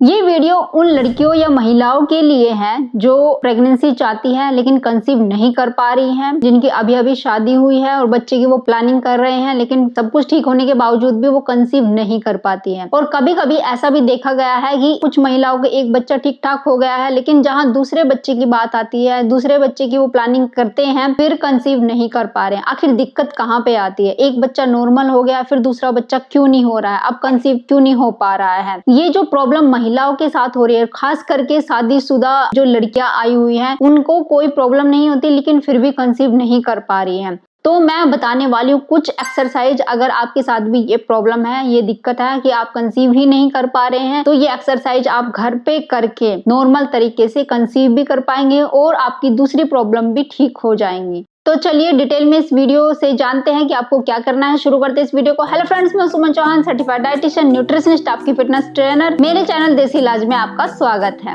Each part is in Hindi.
ये वीडियो उन लड़कियों या महिलाओं के लिए है जो प्रेगनेंसी चाहती है लेकिन कंसीव नहीं कर पा रही हैं, जिनकी अभी अभी शादी हुई है और बच्चे की वो प्लानिंग कर रहे हैं, लेकिन सब कुछ ठीक होने के बावजूद भी वो कंसीव नहीं कर पाती है। और कभी कभी ऐसा भी देखा गया है कि कुछ महिलाओं का एक बच्चा ठीक ठाक हो गया है, लेकिन जहाँ दूसरे बच्चे की बात आती है, दूसरे बच्चे की वो प्लानिंग करते हैं, फिर कंसीव नहीं कर पा रहे हैं। आखिर दिक्कत कहाँ पे आती है? एक बच्चा नॉर्मल हो गया, फिर दूसरा बच्चा क्यों नहीं हो रहा है, अब कंसीव क्यों नहीं हो पा रहा है? ये जो प्रॉब्लम महिलाओं के साथ हो रही है, खास करके शादीशुदा जो लड़कियां आई हुई हैं, उनको कोई प्रॉब्लम नहीं होती लेकिन फिर भी कंसीव नहीं कर पा रही हैं। तो मैं बताने वाली हूँ कुछ एक्सरसाइज, अगर आपके साथ भी ये प्रॉब्लम है, ये दिक्कत है कि आप कंसीव ही नहीं कर पा रहे हैं, तो ये एक्सरसाइज आप घर पे करके नॉर्मल तरीके से कंसीव भी कर पाएंगे और आपकी दूसरी प्रॉब्लम भी ठीक हो जाएंगी। तो चलिए डिटेल में इस वीडियो से जानते हैं कि आपको क्या करना है। शुरू करते हैं इस वीडियो को। हेलो फ्रेंड्स, मैं सुमन चौहान, सर्टिफाइड डाइटिशियन, न्यूट्रिशनिस्ट, आपकी फिटनेस ट्रेनर। मेरे चैनल देसी इलाज में आपका स्वागत है।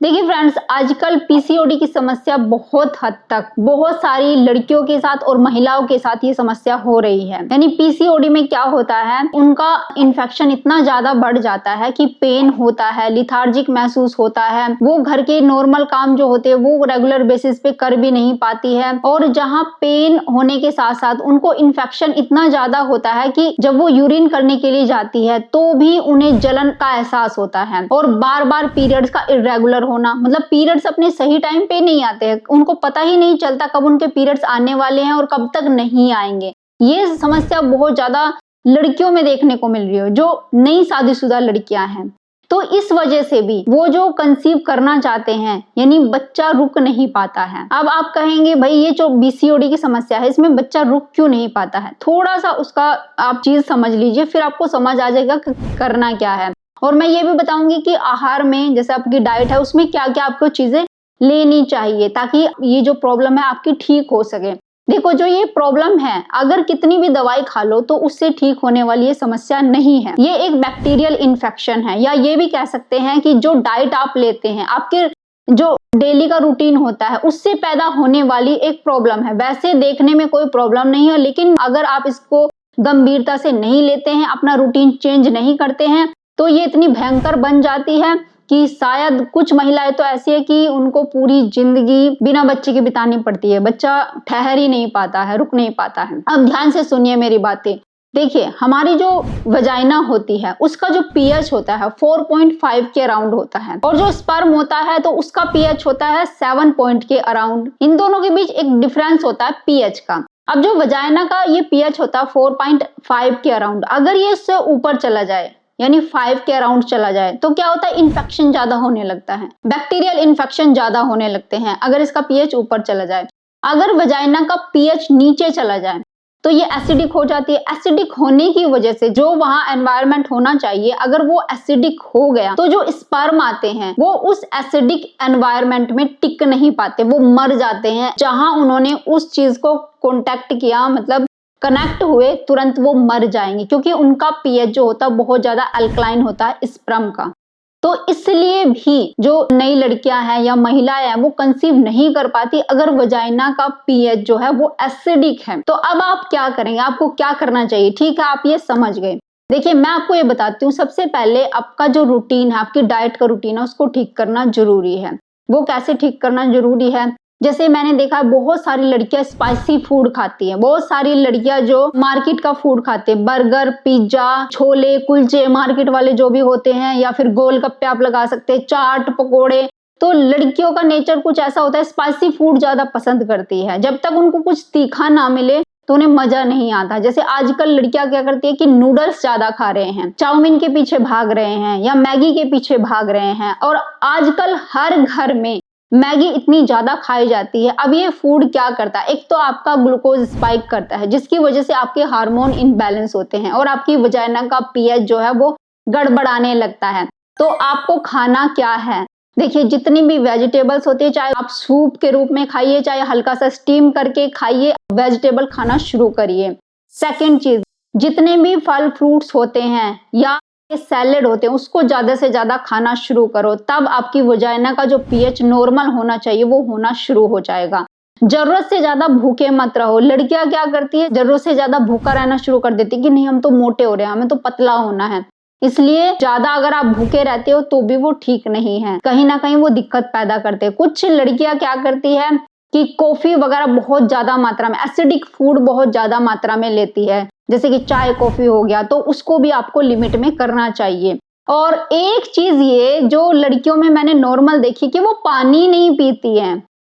देखिए फ्रेंड्स, आजकल पीसीओडी की समस्या बहुत हद तक बहुत सारी लड़कियों के साथ और महिलाओं के साथ ये समस्या हो रही है। यानी पीसीओडी में क्या होता है, उनका इन्फेक्शन इतना ज्यादा बढ़ जाता है कि पेन होता है, लिथार्जिक महसूस होता है, वो घर के नॉर्मल काम जो होते हैं वो रेगुलर बेसिस पे कर भी नहीं पाती है। और जहाँ पेन होने के साथ साथ उनको इन्फेक्शन इतना ज्यादा होता है कि जब वो यूरिन करने के लिए जाती है तो भी उन्हें जलन का एहसास होता है। और बार बार पीरियड्स का इरेगुलर होना, मतलब पीरियड्स अपने सही टाइम पे नहीं आते हैं, उनको पता ही नहीं चलता कब उनके पीरियड्स आने वाले हैं और कब तक नहीं आएंगे। ये समस्या बहुत ज्यादा लड़कियों में देखने को मिल रही है जो नई शादीशुदा लड़कियां हैं। तो इस वजह से भी वो जो कंसीव करना चाहते हैं, यानी बच्चा रुक नहीं पाता है। अब आप कहेंगे भाई ये जो पीसीओडी की समस्या है इसमें बच्चा रुक क्यों नहीं पाता है? थोड़ा सा उसका आप चीज समझ लीजिए, फिर आपको समझ आ जाएगा कि करना क्या है। और मैं ये भी बताऊंगी कि आहार में, जैसे आपकी डाइट है, उसमें क्या क्या आपको चीजें लेनी चाहिए ताकि ये जो प्रॉब्लम है आपकी ठीक हो सके। देखो, जो ये प्रॉब्लम है, अगर कितनी भी दवाई खा लो तो उससे ठीक होने वाली ये समस्या नहीं है। ये एक बैक्टीरियल इन्फेक्शन है, या ये भी कह सकते हैं कि जो डाइट आप लेते हैं, आपके जो डेली का रूटीन होता है, उससे पैदा होने वाली एक प्रॉब्लम है। वैसे देखने में कोई प्रॉब्लम नहीं है, लेकिन अगर आप इसको गंभीरता से नहीं लेते हैं, अपना रूटीन चेंज नहीं करते हैं, तो ये इतनी भयंकर बन जाती है कि शायद कुछ महिलाएं तो ऐसी है कि उनको पूरी जिंदगी बिना बच्चे के बितानी पड़ती है। बच्चा ठहर ही नहीं पाता है, रुक नहीं पाता है। अब ध्यान से सुनिए मेरी बातें। देखिए, हमारी जो वजाइना होती है उसका जो पीएच होता है 4.5 के अराउंड होता है, और जो स्पर्म होता है तो उसका पीएच होता है 7 पॉइंट के अराउंड। इन दोनों के बीच एक डिफरेंस होता है पीएच का। अब जो वजाइना का ये पीएच होता है 4.5 के अराउंड, अगर ये इससे ऊपर चला जाए, यानी 5 के अराउंड चला जाए, तो क्या होता है, इन्फेक्शन ज्यादा होने लगता है, बैक्टीरियल इन्फेक्शन ज्यादा होने लगते हैं अगर इसका पीएच ऊपर चला जाए। अगर वजाइना का पीएच नीचे चला जाए तो ये एसिडिक हो जाती है। एसिडिक होने की वजह से जो वहां एनवायरनमेंट होना चाहिए, अगर वो एसिडिक हो गया तो जो स्पर्म आते हैं वो उस एसिडिक एनवायरनमेंट में टिक नहीं पाते, वो मर जाते हैं। जहां उन्होंने उस चीज को कॉन्टेक्ट किया, मतलब कनेक्ट हुए, तुरंत वो मर जाएंगे, क्योंकि उनका पीएच जो होता है बहुत ज्यादा अल्कलाइन होता है स्पर्म का। तो इसलिए भी जो नई लड़कियां हैं या महिलाएं हैं वो कंसीव नहीं कर पाती अगर वजाइना का पीएच जो है वो एसिडिक है। तो अब आप क्या करेंगे, आपको क्या करना चाहिए? ठीक है, आप ये समझ गए। देखिए, मैं आपको ये बताती हूँ। सबसे पहले आपका जो रूटीन है, आपकी डाइट का रूटीन है, उसको ठीक करना जरूरी है। वो कैसे ठीक करना जरूरी है? जैसे मैंने देखा बहुत सारी लड़कियां स्पाइसी फूड खाती हैं, बहुत सारी लड़कियां जो मार्केट का फूड खाते हैं, बर्गर, पिज्जा, छोले, कुलचे, मार्केट वाले जो भी होते हैं, या फिर गोलगप्पे आप लगा सकते हैं, चाट, पकोड़े। तो लड़कियों का नेचर कुछ ऐसा होता है, स्पाइसी फूड ज्यादा पसंद करती है। जब तक उनको कुछ तीखा ना मिले तो उन्हें मजा नहीं आता। जैसे आजकल लड़कियां क्या करती है कि नूडल्स ज्यादा खा रहे हैं, चाउमीन के पीछे भाग रहे हैं, या मैगी के पीछे भाग रहे हैं। और आजकल हर घर में मैगी इतनी ज्यादा खाई जाती है। अब ये फूड क्या करता है, एक तो आपका ग्लूकोज स्पाइक करता है, जिसकी वजह से आपके हार्मोन इनबैलेंस होते हैं और आपकी वजाइना का पीएच जो है वो गड़बड़ाने लगता है। तो आपको खाना क्या है? देखिए, जितनी भी वेजिटेबल्स होती है, चाहे आप सूप के रूप में खाइए, चाहे हल्का सा स्टीम करके खाइए, वेजिटेबल खाना शुरू करिए। सेकेंड चीज, जितने भी फल फ्रूट्स होते हैं या सैलेड होते हैं उसको ज्यादा से ज्यादा खाना शुरू करो, तब आपकी वजाइना का जो पीएच नॉर्मल होना चाहिए वो होना शुरू हो जाएगा। जरूरत से ज्यादा भूखे मत रहो। लड़कियां क्या करती है, जरूरत से ज्यादा भूखा रहना शुरू कर देती है कि नहीं हम तो मोटे हो रहे हैं, हमें तो पतला होना है। इसलिए ज्यादा अगर आप भूखे रहते हो तो भी वो ठीक नहीं है, कहीं ना कहीं वो दिक्कत पैदा करते हैं। कुछ लड़कियां क्या करती है कि कॉफी वगैरह बहुत ज्यादा मात्रा में, एसिडिक फूड बहुत ज्यादा मात्रा में लेती है, जैसे कि चाय कॉफी हो गया, तो उसको भी आपको लिमिट में करना चाहिए। और एक चीज ये जो लड़कियों में मैंने नॉर्मल देखी कि वो पानी नहीं पीती है,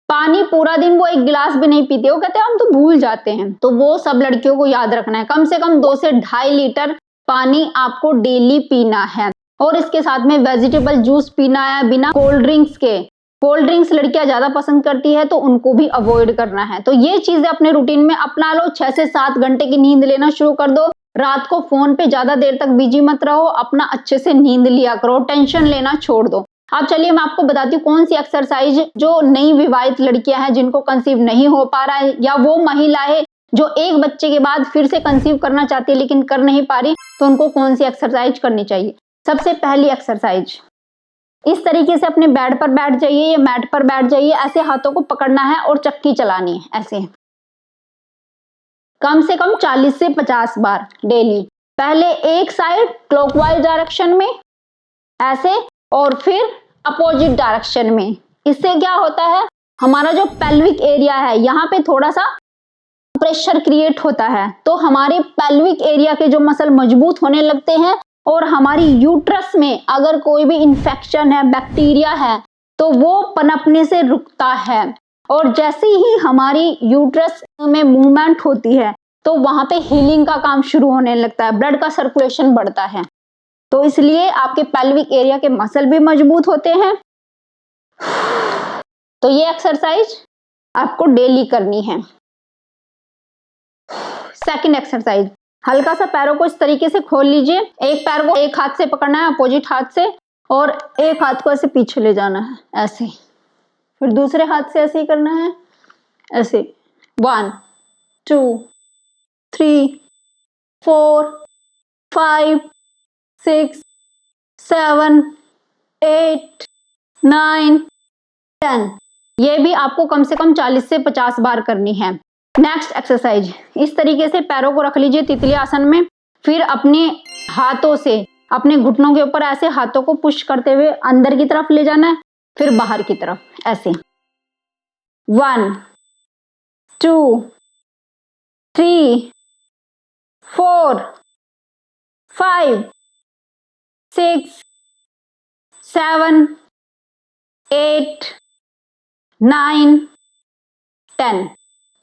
पानी पूरा दिन वो एक गिलास भी नहीं पीते, वो कहते हैं हम तो भूल जाते हैं। तो वो सब लड़कियों को याद रखना है, कम से कम 2 से 2.5 लीटर पानी आपको डेली पीना है। और इसके साथ में वेजिटेबल जूस पीना है बिना कोल्ड ड्रिंक्स के। कोल्ड ड्रिंक्स लड़कियां ज्यादा पसंद करती है तो उनको भी अवॉइड करना है। तो ये चीजें अपने रूटीन में अपना लो। 6 से 7 घंटे की नींद लेना शुरू कर दो। रात को फोन पे ज्यादा देर तक बिजी मत रहो, अपना अच्छे से नींद लिया करो, टेंशन लेना छोड़ दो। अब चलिए मैं आपको बताती हूँ कौन सी एक्सरसाइज जो नई विवाहित लड़कियां हैं जिनको कंसीव नहीं हो पा रहा है, या वो महिला है जो एक बच्चे के बाद फिर से कंसीव करना चाहती है लेकिन कर नहीं पा रही, तो उनको कौन सी एक्सरसाइज करनी चाहिए। सबसे पहली एक्सरसाइज, इस तरीके से अपने बेड पर बैठ जाइए या मैट पर बैठ जाइए, ऐसे हाथों को पकड़ना है और चक्की चलानी है ऐसे, कम से कम 40 से 50 बार डेली। पहले एक साइड क्लॉकवाइज डायरेक्शन में ऐसे, और फिर अपोजिट डायरेक्शन में। इससे क्या होता है, हमारा जो पेल्विक एरिया है यहाँ पे थोड़ा सा प्रेशर क्रिएट होता है, तो हमारे पेल्विक एरिया के जो मसल मजबूत होने लगते हैं, और हमारी यूट्रस में अगर कोई भी इंफेक्शन है, बैक्टीरिया है, तो वो पनपने से रुकता है। और जैसे ही हमारी यूट्रस में मूवमेंट होती है तो वहां पे हीलिंग का काम शुरू होने लगता है, ब्लड का सर्कुलेशन बढ़ता है। तो इसलिए आपके पेल्विक एरिया के मसल भी मजबूत होते हैं। तो ये एक्सरसाइज आपको डेली करनी है। सेकंड एक्सरसाइज, हल्का सा पैरों को इस तरीके से खोल लीजिए। एक पैर को एक हाथ से पकड़ना है अपोजिट हाथ से, और एक हाथ को ऐसे पीछे ले जाना है ऐसे, फिर दूसरे हाथ से ऐसे ही करना है ऐसे। 1 2 3 4 5 6 7 8 9 10। ये भी आपको कम से कम 40 से 50 बार करनी है। नेक्स्ट एक्सरसाइज, इस तरीके से पैरों को रख लीजिए तितली आसन में, फिर अपने हाथों से अपने घुटनों के ऊपर ऐसे हाथों को पुश करते हुए अंदर की तरफ ले जाना है, फिर बाहर की तरफ ऐसे। 1 2 3 4 5 6 7 8 9 10।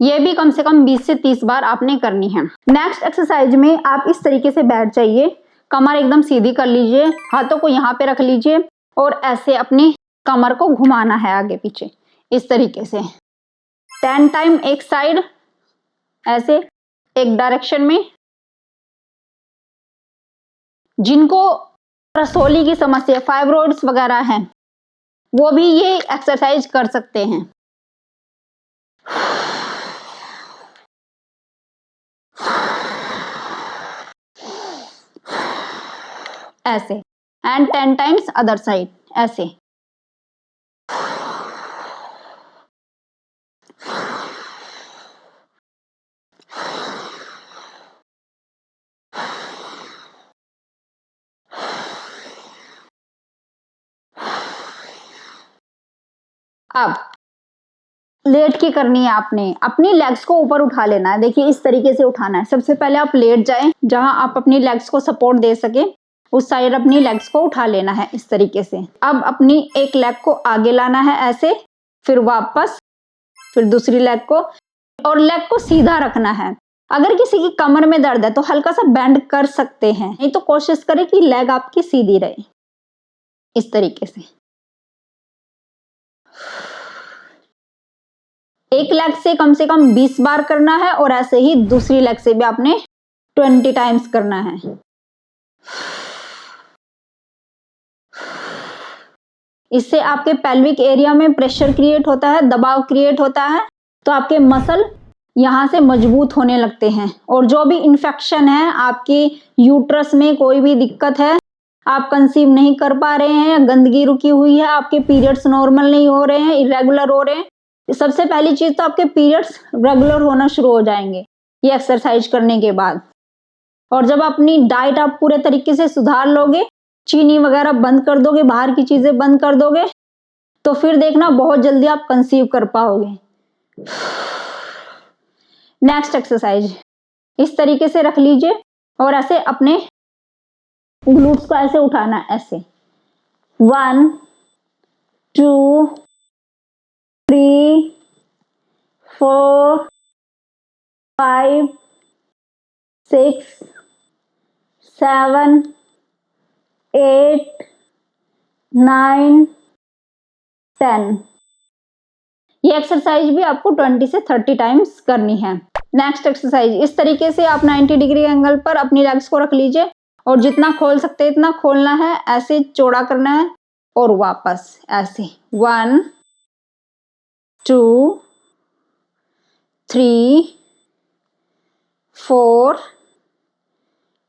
ये भी कम से कम 20 से 30 बार आपने करनी है। नेक्स्ट एक्सरसाइज में आप इस तरीके से बैठ जाइए, कमर एकदम सीधी कर लीजिए, हाथों को यहाँ पे रख लीजिए और ऐसे अपनी कमर को घुमाना है आगे पीछे इस तरीके से 10 टाइम एक साइड ऐसे एक डायरेक्शन में। जिनको रसोली की समस्या, फाइब्रोइड्स वगैरह है, वो भी ये एक्सरसाइज कर सकते हैं। ऐसे, एंड 10 टाइम्स अदर साइड ऐसे। अब लेट के करनी है आपने, अपनी लेग्स को ऊपर उठा लेना है। देखिए इस तरीके से उठाना है। सबसे पहले आप लेट जाएं, जहां आप अपनी लेग्स को सपोर्ट दे सके उस साइड अपनी लेग्स को उठा लेना है इस तरीके से। अब अपनी एक लेग को आगे लाना है ऐसे, फिर वापस, फिर दूसरी लेग को, और लेग को सीधा रखना है। अगर किसी की कमर में दर्द है तो हल्का सा बेंड कर सकते हैं, नहीं तो कोशिश करें कि लेग आपकी सीधी रहे इस तरीके से। एक लेग से कम 20 बार करना है, और ऐसे ही दूसरी लेग से भी आपने 20 टाइम्स करना है। इससे आपके पेल्विक एरिया में प्रेशर क्रिएट होता है, दबाव क्रिएट होता है, तो आपके मसल यहाँ से मजबूत होने लगते हैं। और जो भी इन्फेक्शन है, आपके यूट्रस में कोई भी दिक्कत है, आप कंसीव नहीं कर पा रहे हैं, गंदगी रुकी हुई है, आपके पीरियड्स नॉर्मल नहीं हो रहे हैं, इरेगुलर हो रहे हैं, सबसे पहली चीज तो आपके पीरियड्स रेगुलर होना शुरू हो जाएंगे ये एक्सरसाइज करने के बाद। और जब अपनी डाइट आप पूरे तरीके से सुधार लोगे, चीनी वगैरह बंद कर दोगे, बाहर की चीजें बंद कर दोगे, तो फिर देखना बहुत जल्दी आप कंसीव कर पाओगे। नेक्स्ट एक्सरसाइज, इस तरीके से रख लीजिए और ऐसे अपने ग्लूट्स को ऐसे उठाना है, ऐसे 1 2 3 4 5 6 7 8 9 10। ये एक्सरसाइज भी आपको 20 से 30 टाइम्स करनी है। नेक्स्ट एक्सरसाइज, इस तरीके से आप 90 डिग्री एंगल पर अपनी लेग्स को रख लीजिए और जितना खोल सकते हैं इतना खोलना है, ऐसे चौड़ा करना है और वापस ऐसे 1 2 3 4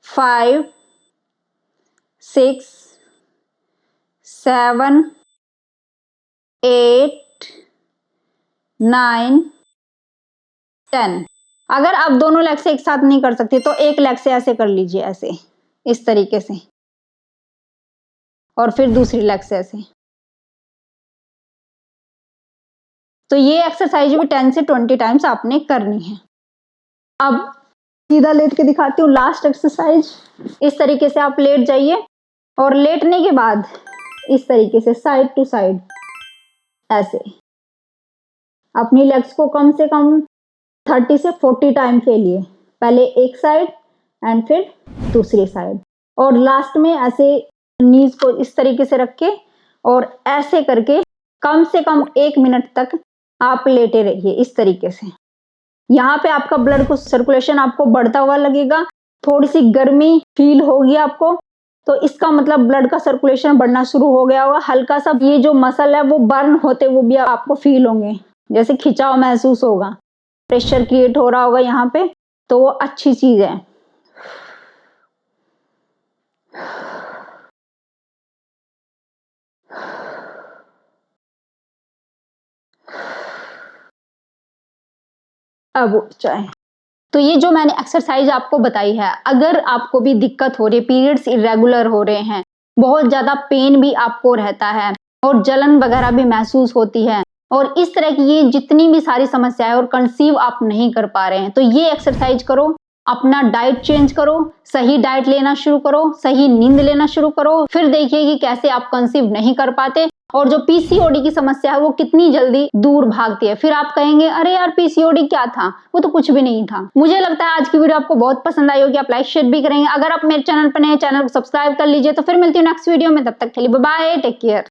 5 6 7 8 9 10। अगर आप दोनों लेग से एक साथ नहीं कर सकते तो एक लेग से ऐसे कर लीजिए, ऐसे इस तरीके से, और फिर दूसरी लेग से ऐसे। तो ये एक्सरसाइज भी 10 से 20 टाइम्स आपने करनी है। अब सीधा लेट के दिखाती हूँ लास्ट एक्सरसाइज। इस तरीके से आप लेट जाइए और लेटने के बाद इस तरीके से साइड टू साइड ऐसे अपनी लेग्स को कम से कम 30 से 40 टाइम फैलिए, पहले एक साइड एंड फिर दूसरी साइड, और लास्ट में ऐसे नीज को इस तरीके से रख के और ऐसे करके कम से कम 1 मिनट तक आप लेटे रहिए इस तरीके से। यहाँ पे आपका ब्लड को सर्कुलेशन आपको बढ़ता हुआ लगेगा, थोड़ी सी गर्मी फील होगी आपको, तो इसका मतलब ब्लड का सर्कुलेशन बढ़ना शुरू हो गया होगा। हल्का सा ये जो मसल है वो बर्न होते वो भी आपको फील होंगे, जैसे खिंचाव महसूस होगा, प्रेशर क्रिएट हो रहा होगा यहाँ पे, तो वो अच्छी चीज है। अब उठ जाए। तो ये जो मैंने एक्सरसाइज आपको बताई है, अगर आपको भी दिक्कत हो रही है, पीरियड्स इरेगुलर हो रहे हैं, बहुत ज्यादा पेन भी आपको रहता है और जलन वगैरह भी महसूस होती है, और इस तरह की ये जितनी भी सारी समस्याएं और कंसीव आप नहीं कर पा रहे हैं, तो ये एक्सरसाइज करो। अपना डाइट चेंज करो, सही डाइट लेना शुरू करो, सही नींद लेना शुरू करो, फिर देखिए कि कैसे आप कंसीव नहीं कर पाते और जो पीसीओडी की समस्या है वो कितनी जल्दी दूर भागती है। फिर आप कहेंगे अरे यार पीसीओडी क्या था, वो तो कुछ भी नहीं था। मुझे लगता है आज की वीडियो आपको बहुत पसंद आई होगी, आप लाइक शेयर भी करेंगे। अगर आप मेरे चैनल पर नए, चैनल को सब्सक्राइब कर लीजिए। तो फिर मिलती हूँ नेक्स्ट वीडियो में, तब तक के लिए बाय बाय, टेक केयर।